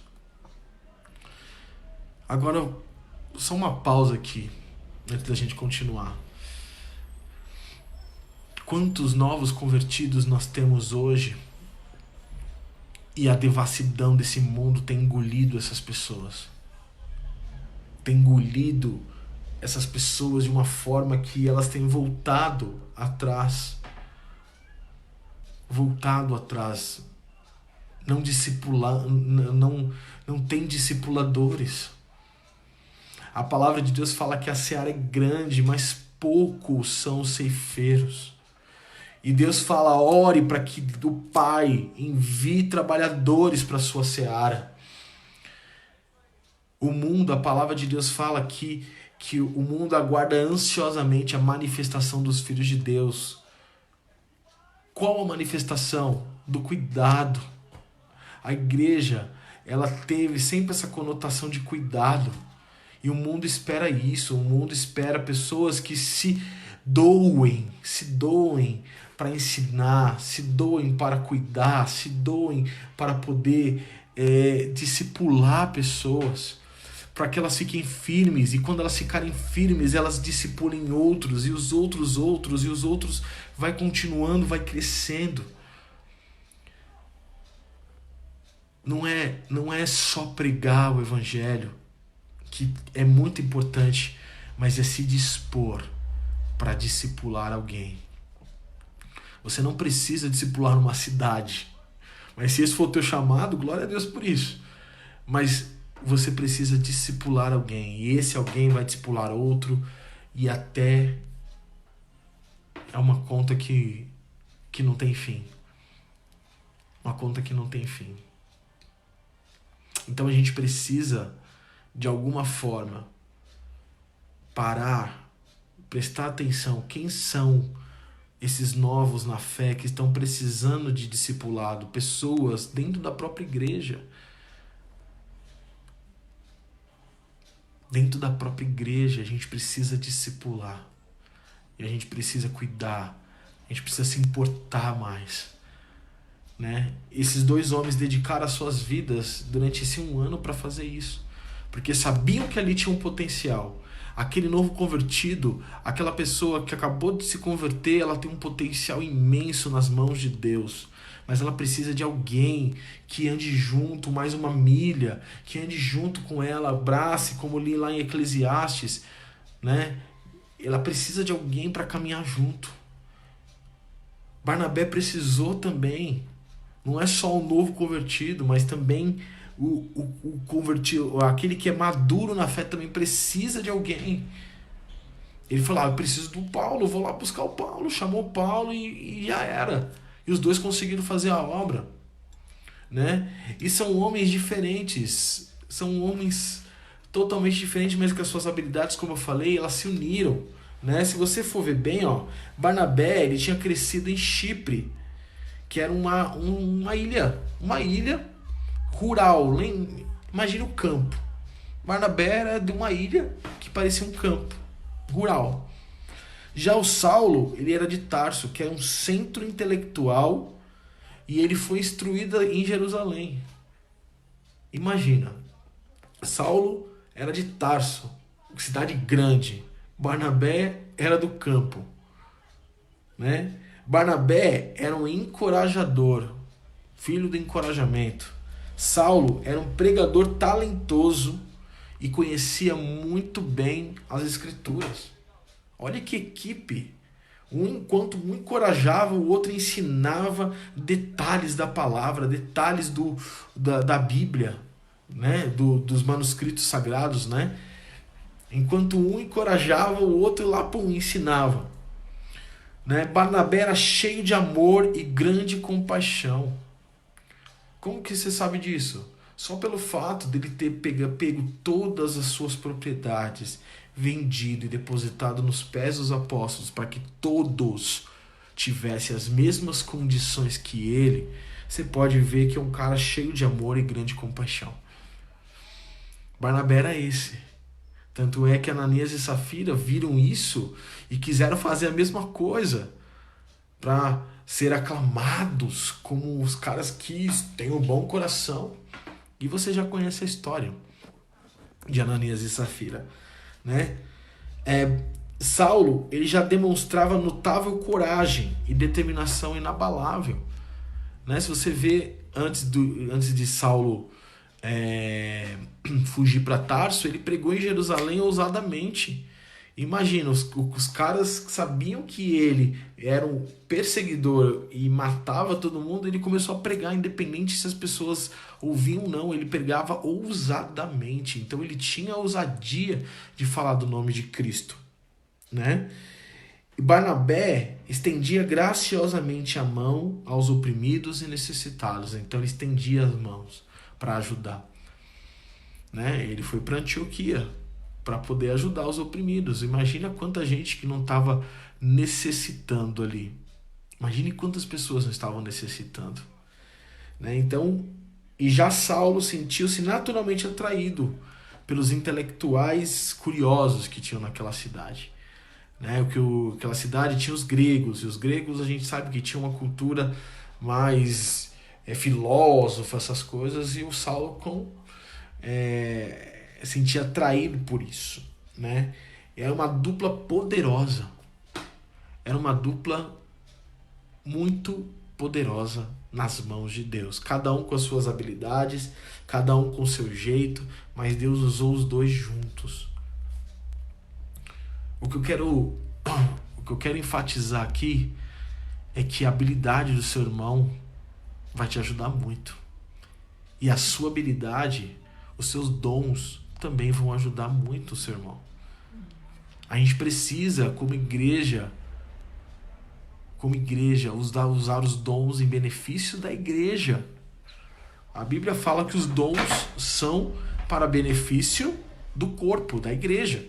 Agora, só uma pausa aqui, antes da gente continuar. Quantos novos convertidos nós temos hoje e a devassidão desse mundo tem engolido essas pessoas? Tem engolido essas pessoas de uma forma que elas têm voltado atrás. Não tem discipuladores. A palavra de Deus fala que a seara é grande, mas poucos são os ceifeiros. E Deus fala, ore para que o Pai envie trabalhadores para a sua seara. O mundo, a palavra de Deus fala que o mundo aguarda ansiosamente a manifestação dos filhos de Deus. Qual a manifestação? Do cuidado. A igreja, ela teve sempre essa conotação de cuidado. E o mundo espera isso. O mundo espera pessoas que se doem para ensinar, se doem para cuidar, se doem para poder discipular pessoas, para que elas fiquem firmes, e quando elas ficarem firmes, elas discipulem outros, e os outros, e os outros vai continuando, vai crescendo. Não é só pregar o evangelho, que é muito importante, mas é se dispor para discipular alguém. Você não precisa discipular uma cidade, mas se esse for o teu chamado, glória a Deus por isso. Mas você precisa discipular alguém, e esse alguém vai discipular outro, e até é uma conta que não tem fim. Uma conta que não tem fim. Então a gente precisa, de alguma forma, parar, prestar atenção. Quem são esses novos na fé que estão precisando de discipulado? Pessoas dentro da própria igreja. Dentro da própria igreja a gente precisa discipular. E a gente precisa cuidar. A gente precisa se importar mais. né? Esses dois homens dedicaram as suas vidas durante esse 1 ano para fazer isso, porque sabiam que ali tinha um potencial. Aquele novo convertido, aquela pessoa que acabou de se converter, ela tem um potencial imenso nas mãos de Deus, mas ela precisa de alguém que ande junto mais uma milha, que ande junto com ela, abrace, como li lá em Eclesiastes, né? Ela precisa de alguém para caminhar junto. Barnabé precisou também. Não é só o novo convertido, mas também o convertido, aquele que é maduro na fé também precisa de alguém. Ele falou, eu preciso do Paulo, vou lá buscar o Paulo. Chamou o Paulo e já era. E os dois conseguiram fazer a obra, né? E são homens diferentes, são homens totalmente diferentes, mas que as suas habilidades, como eu falei, elas se uniram, né? Se você for ver bem, ó, Barnabé, ele tinha crescido em Chipre, que era uma ilha rural. Imagina o campo. Barnabé era de uma ilha que parecia um campo rural. Já o Saulo, ele era de Tarso, que é um centro intelectual, e ele foi instruído em Jerusalém. Imagina, Saulo era de Tarso, cidade grande. Barnabé era do campo, né? Barnabé era um encorajador, filho do encorajamento. Saulo era um pregador talentoso e conhecia muito bem as Escrituras. Olha que equipe! Enquanto um encorajava, o outro ensinava detalhes da palavra, detalhes da Bíblia, né? Dos manuscritos sagrados, né? Enquanto um encorajava, o outro lá ensinava. Né? Barnabé era cheio de amor e grande compaixão. Como que você sabe disso? Só pelo fato dele ter pego todas as suas propriedades, vendido e depositado nos pés dos apóstolos para que todos tivessem as mesmas condições que ele, você pode ver que é um cara cheio de amor e grande compaixão. Barnabé era esse. Tanto é que Ananias e Safira viram isso e quiseram fazer a mesma coisa para ser aclamados como os caras que têm um bom coração. E você já conhece a história de Ananias e Safira, né? Saulo, ele já demonstrava notável coragem e determinação inabalável, né? Se você vê antes de Saulo fugir para Tarso, ele pregou em Jerusalém ousadamente. Imagina, os caras sabiam que ele era um perseguidor e matava todo mundo, ele começou a pregar, independente se as pessoas ouviam ou não, ele pregava ousadamente. Então ele tinha a ousadia de falar do nome de Cristo, né? E Barnabé estendia graciosamente a mão aos oprimidos e necessitados. Então ele estendia as mãos para ajudar, né? Ele foi para Antioquia para poder ajudar os oprimidos. Imagina quanta gente que não estava necessitando ali. Imagine quantas pessoas não estavam necessitando, né? Então, e já Saulo sentiu-se naturalmente atraído pelos intelectuais curiosos que tinham naquela cidade, né? Aquela cidade tinha os gregos, e os gregos a gente sabe que tinha uma cultura mais filósofa, essas coisas, e o Saulo sentia atraído por isso, né? Era uma dupla poderosa, era uma dupla muito poderosa nas mãos de Deus, cada um com as suas habilidades, cada um com o seu jeito, mas Deus usou os dois juntos. O que eu quero enfatizar aqui é que a habilidade do seu irmão vai te ajudar muito, e a sua habilidade, os seus dons também vão ajudar muito o seu irmão. A gente precisa, como igreja, usar os dons em benefício da igreja. A Bíblia fala que os dons são para benefício do corpo, da igreja.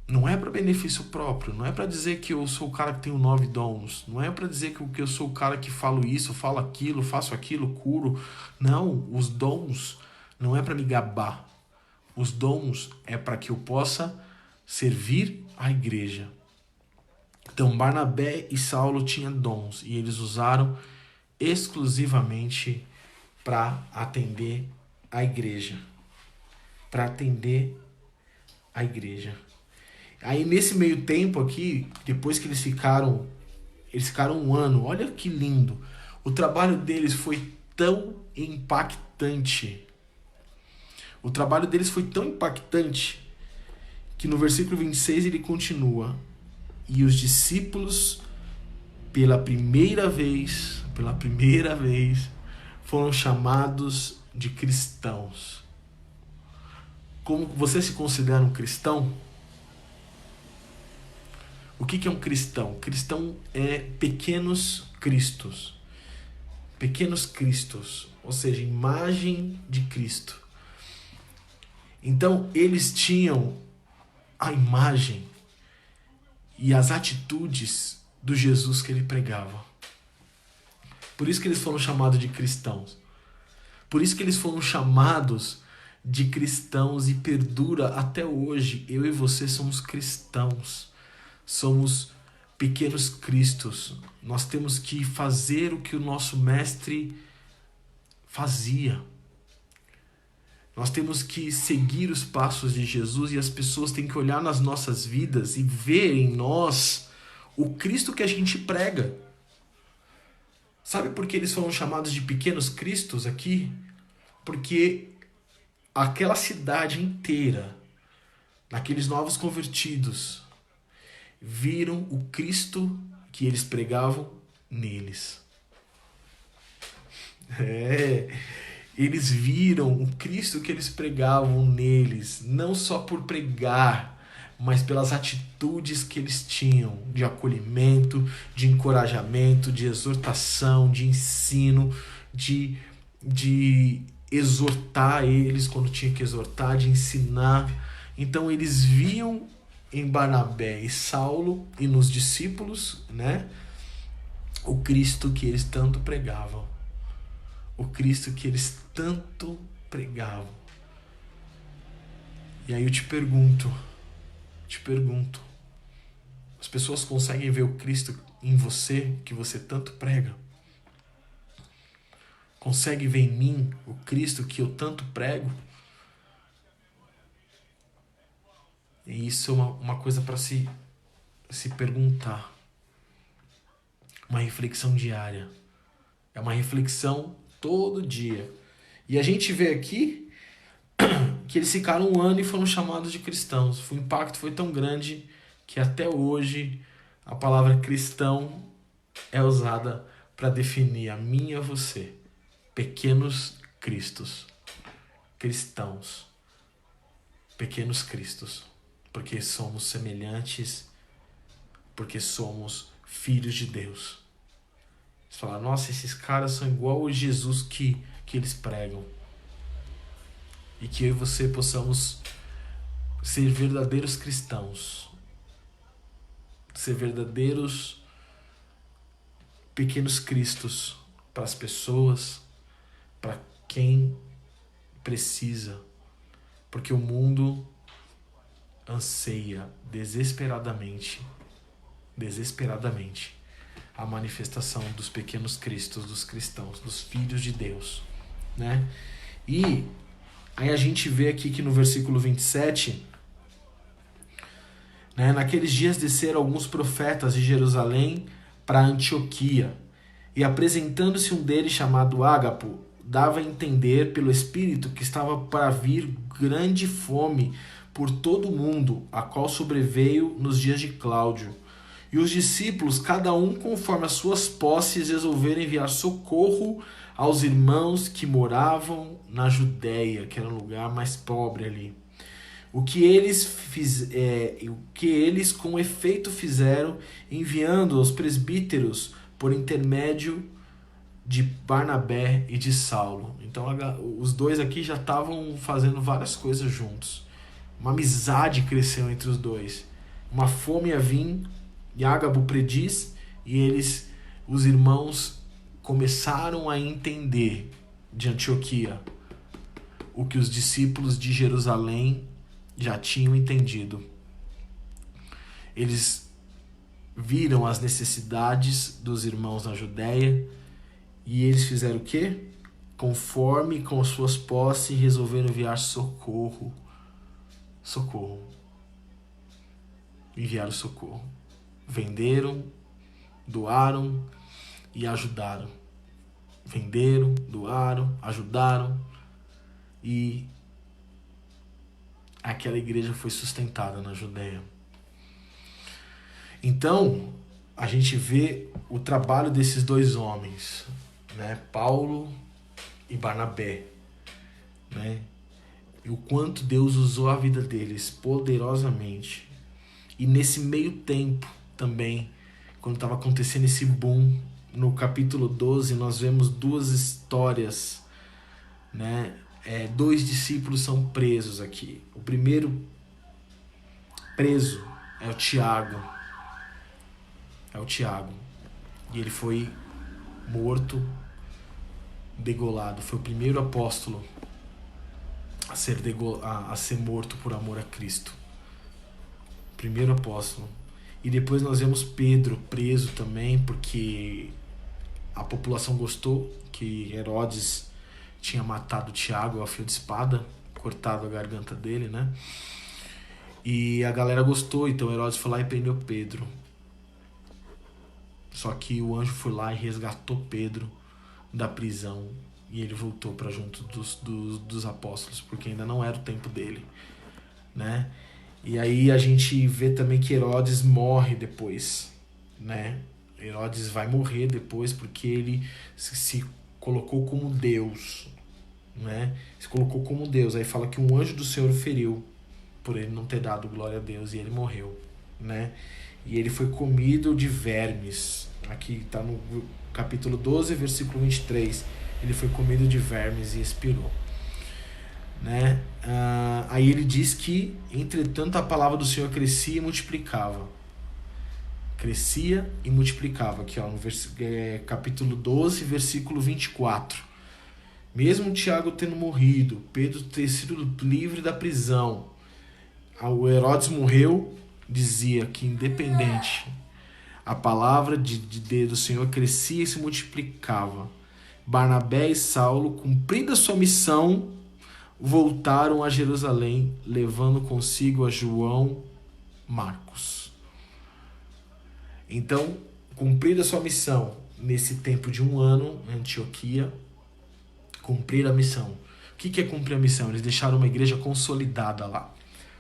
Não é para benefício próprio, não é para dizer que eu sou o cara que tem 9 dons, não é para dizer que eu sou o cara que falo isso, falo aquilo, faço aquilo, curo. Não, os dons não é para me gabar. Os dons é para que eu possa servir a igreja. Então, Barnabé e Saulo tinham dons e eles usaram exclusivamente para atender a igreja. Para atender a igreja. Aí, nesse meio tempo aqui, depois que eles ficaram 1 ano, olha que lindo. O trabalho deles foi tão impactante. O trabalho deles foi tão impactante que no versículo 26 ele continua: e os discípulos pela primeira vez, foram chamados de cristãos. Como você se considera um cristão? O que é um cristão? Cristão é pequenos cristos. Pequenos cristos, ou seja, imagem de Cristo. Então, eles tinham a imagem e as atitudes do Jesus que ele pregava. Por isso que eles foram chamados de cristãos. Por isso que eles foram chamados de cristãos e perdura até hoje. Eu e você somos cristãos. Somos pequenos cristos. Nós temos que fazer o que o nosso mestre fazia. Nós temos que seguir os passos de Jesus e as pessoas têm que olhar nas nossas vidas e ver em nós o Cristo que a gente prega. Sabe por que eles foram chamados de pequenos cristos aqui? Porque aquela cidade inteira, aqueles novos convertidos, viram o Cristo que eles pregavam neles. Eles viram o Cristo que eles pregavam neles, não só por pregar, mas pelas atitudes que eles tinham de acolhimento, de encorajamento, de exortação, de ensino, de exortar eles quando tinha que exortar, de ensinar. Então eles viam em Barnabé e Saulo e nos discípulos, né, o Cristo que eles tanto pregavam. O Cristo que eles tanto pregavam. E aí eu te pergunto, as pessoas conseguem ver o Cristo em você, que você tanto prega? Consegue ver em mim o Cristo que eu tanto prego? E isso é uma coisa para se perguntar. Uma reflexão diária. É uma reflexão todo dia. E a gente vê aqui que eles ficaram 1 ano e foram chamados de cristãos. O impacto foi tão grande que até hoje a palavra cristão é usada para definir a mim e a você. Pequenos cristos. Cristãos. Pequenos cristos. Porque somos semelhantes, porque somos filhos de Deus. Você fala, nossa, esses caras são igual o Jesus que eles pregam. E que eu e você possamos ser verdadeiros cristãos. Ser verdadeiros pequenos cristos para as pessoas, para quem precisa. Porque o mundo anseia desesperadamente a manifestação dos pequenos cristos, dos cristãos, dos filhos de Deus, né? E aí a gente vê aqui que no versículo 27, né, naqueles dias desceram alguns profetas de Jerusalém para Antioquia, e apresentando-se um deles chamado Ágapo, dava a entender pelo Espírito que estava para vir grande fome por todo o mundo, a qual sobreveio nos dias de Cláudio. E os discípulos, cada um conforme as suas posses, resolveram enviar socorro aos irmãos que moravam na Judéia, que era um lugar mais pobre ali. O que eles com efeito fizeram, enviando aos presbíteros por intermédio de Barnabé e de Saulo. Então os dois aqui já estavam fazendo várias coisas juntos. Uma amizade cresceu entre os dois. Uma fome ia vir, e Ágabo prediz, e os irmãos, começaram a entender de Antioquia o que os discípulos de Jerusalém já tinham entendido. Eles viram as necessidades dos irmãos na Judéia e eles fizeram o quê? Conforme com suas posses, resolveram enviar socorro. Socorro. Enviaram socorro. Venderam, doaram e ajudaram. Venderam, doaram, ajudaram e aquela igreja foi sustentada na Judéia. Então, a gente vê o trabalho desses dois homens, né? Paulo e Barnabé, né? E o quanto Deus usou a vida deles poderosamente. E nesse meio tempo também, quando estava acontecendo esse boom, no capítulo 12 nós vemos duas histórias, né? Dois discípulos são presos aqui. O primeiro preso é o Tiago. E ele foi morto, degolado. Foi o primeiro apóstolo a ser morto por amor a Cristo. Primeiro apóstolo. E depois nós vemos Pedro preso também, porque a população gostou que Herodes tinha matado Tiago a fio de espada, cortado a garganta dele, né? E a galera gostou, então Herodes foi lá e prendeu Pedro. Só que o anjo foi lá e resgatou Pedro da prisão e ele voltou para junto dos apóstolos, porque ainda não era o tempo dele, né? E aí a gente vê também que Herodes morre depois, né? Herodes vai morrer depois porque ele se colocou como Deus, né? Se colocou como Deus. Aí fala que um anjo do Senhor o feriu por ele não ter dado glória a Deus e ele morreu, né? E ele foi comido de vermes. Aqui está no capítulo 12, versículo 23. Ele foi comido de vermes e expirou, né? Aí ele diz que, entretanto, a palavra do Senhor crescia e multiplicava. Crescia e multiplicava. Aqui, ó, no capítulo 12, versículo 24. Mesmo Tiago tendo morrido, Pedro ter sido livre da prisão, o Herodes morreu, dizia que independente, a palavra do Senhor crescia e se multiplicava. Barnabé e Saulo, cumprida sua missão, voltaram a Jerusalém, levando consigo a João Marcos. Então, cumprida sua missão, nesse tempo de 1 ano, em Antioquia, cumprir a missão. O que é cumprir a missão? Eles deixaram uma igreja consolidada lá.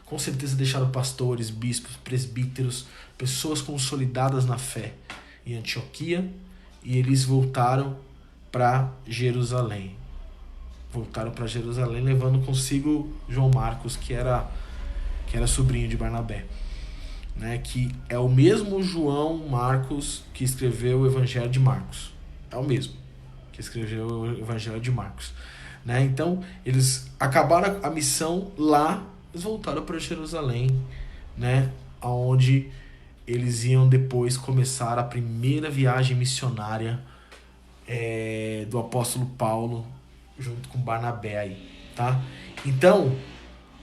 Com certeza deixaram pastores, bispos, presbíteros, pessoas consolidadas na fé em Antioquia, e eles voltaram para Jerusalém. Voltaram para Jerusalém levando consigo João Marcos, que era sobrinho de Barnabé, né? Que é o mesmo João Marcos que escreveu o Evangelho de Marcos. É o mesmo que escreveu o Evangelho de Marcos, né? Então, eles acabaram a missão lá, eles voltaram para Jerusalém, né? Onde eles iam depois começar a primeira viagem missionária do apóstolo Paulo, junto com Barnabé aí, tá? Então,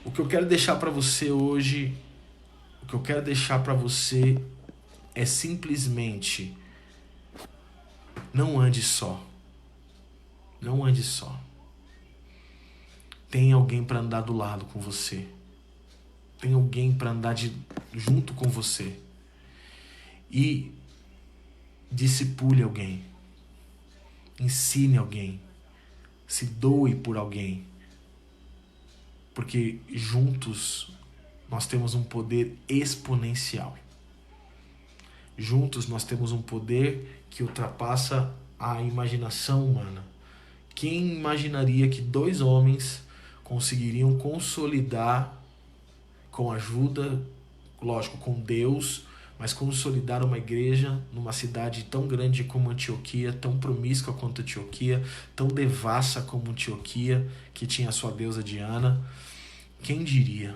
o que eu quero deixar para você hoje, é simplesmente: não ande só. Não ande só. Tem alguém para andar do lado com você. Tem alguém para andar junto com você. E discipule alguém. Ensine alguém. Se doe por alguém. Porque juntos nós temos um poder exponencial. Juntos nós temos um poder que ultrapassa a imaginação humana. Quem imaginaria que 2 homens conseguiriam consolidar, com ajuda, lógico, com Deus, mas consolidar uma igreja numa cidade tão grande como Antioquia, tão promíscua quanto Antioquia, tão devassa como Antioquia, que tinha a sua deusa Diana? Quem diria?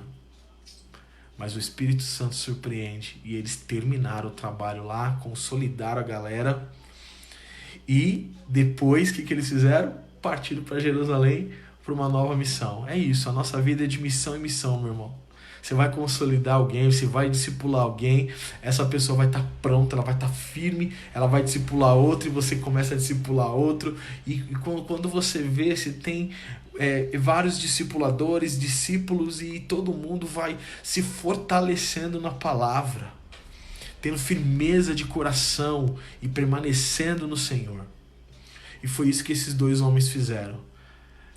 Mas o Espírito Santo surpreende e eles terminaram o trabalho lá, consolidaram a galera e depois, o que eles fizeram? Partiram para Jerusalém para uma nova missão. É isso, a nossa vida é de missão em missão, meu irmão. você vai consolidar alguém, você vai discipular alguém, essa pessoa vai estar pronta, ela vai estar firme, ela vai discipular outro e você começa a discipular outro. E quando você vê, você tem vários discipuladores, discípulos, e todo mundo vai se fortalecendo na palavra, tendo firmeza de coração e permanecendo no Senhor. E foi isso que esses dois homens fizeram.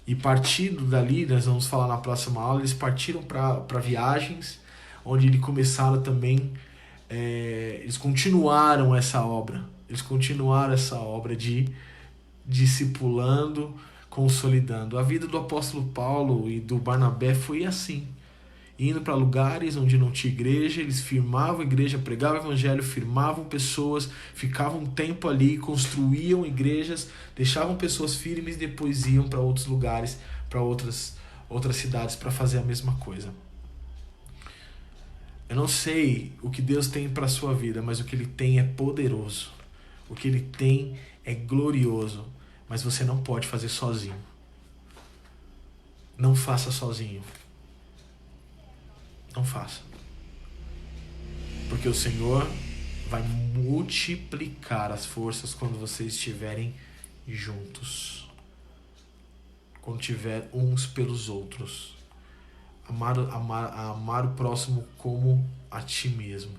E partindo dali, nós vamos falar na próxima aula, eles partiram para viagens, onde eles começaram também, eles continuaram essa obra. Eles continuaram essa obra de discipulando, consolidando. A vida do apóstolo Paulo e do Barnabé foi assim. Indo para lugares onde não tinha igreja, eles firmavam a igreja, pregavam o evangelho, firmavam pessoas, ficavam um tempo ali, construíam igrejas, deixavam pessoas firmes e depois iam para outros lugares, para outras cidades para fazer a mesma coisa. Eu não sei o que Deus tem para a sua vida, mas o que Ele tem é poderoso. O que Ele tem é glorioso, mas você não pode fazer sozinho. Não faça sozinho. Não faça. Porque o Senhor vai multiplicar as forças quando vocês estiverem juntos. Quando tiver uns pelos outros. Amar o próximo como a ti mesmo.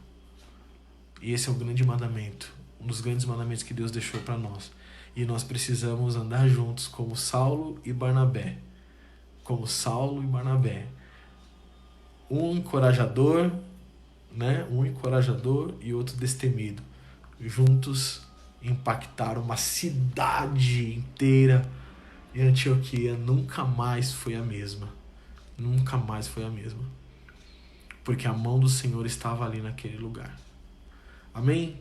E esse é o grande mandamento. Um dos grandes mandamentos que Deus deixou para nós. E nós precisamos andar juntos como Saulo e Barnabé. Como Saulo e Barnabé. Um encorajador, né? Um encorajador e outro destemido. Juntos impactaram uma cidade inteira. E Antioquia nunca mais foi a mesma. Nunca mais foi a mesma. Porque a mão do Senhor estava ali naquele lugar. Amém?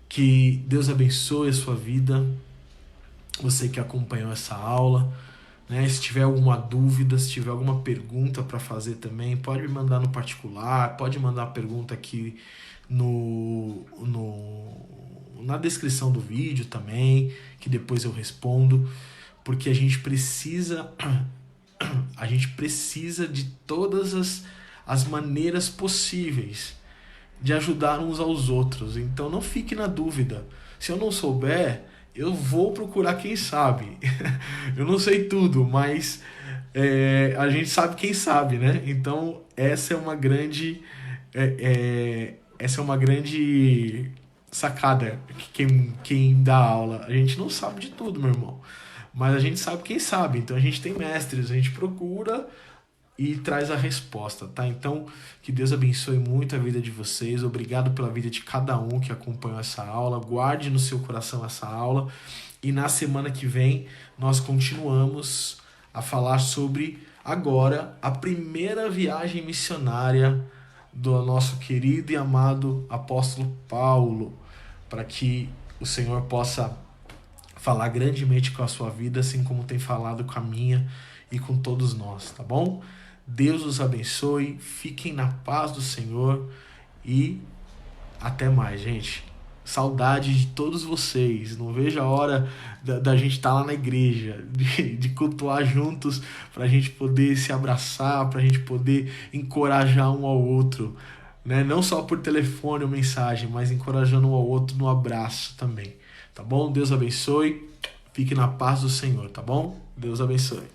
Que Deus abençoe a sua vida. Você que acompanhou essa aula. Né? Se tiver alguma dúvida, se tiver alguma pergunta para fazer também, pode me mandar no particular, pode mandar a pergunta aqui na descrição do vídeo também, que depois eu respondo, porque a gente precisa de todas as maneiras possíveis de ajudar uns aos outros. Então não fique na dúvida. Se eu não souber, eu vou procurar quem sabe. Eu não sei tudo, mas a gente sabe quem sabe, né? Então essa é uma grande sacada. Quem dá aula, a gente não sabe de tudo, meu irmão, mas a gente sabe quem sabe. Então a gente tem mestres, a gente procura e traz a resposta, tá? Então, que Deus abençoe muito a vida de vocês. Obrigado pela vida de cada um que acompanhou essa aula. Guarde no seu coração essa aula. E na semana que vem, nós continuamos a falar sobre, agora, a primeira viagem missionária do nosso querido e amado apóstolo Paulo, para que o Senhor possa falar grandemente com a sua vida, assim como tem falado com a minha e com todos nós, tá bom? Deus os abençoe, fiquem na paz do Senhor e até mais, gente. Saudade de todos vocês, não vejo a hora da gente estar lá na igreja, de cultuar juntos, para a gente poder se abraçar, para a gente poder encorajar um ao outro, né? Não só por telefone ou mensagem, mas encorajando um ao outro no abraço também, tá bom? Deus abençoe, fique na paz do Senhor, tá bom? Deus abençoe.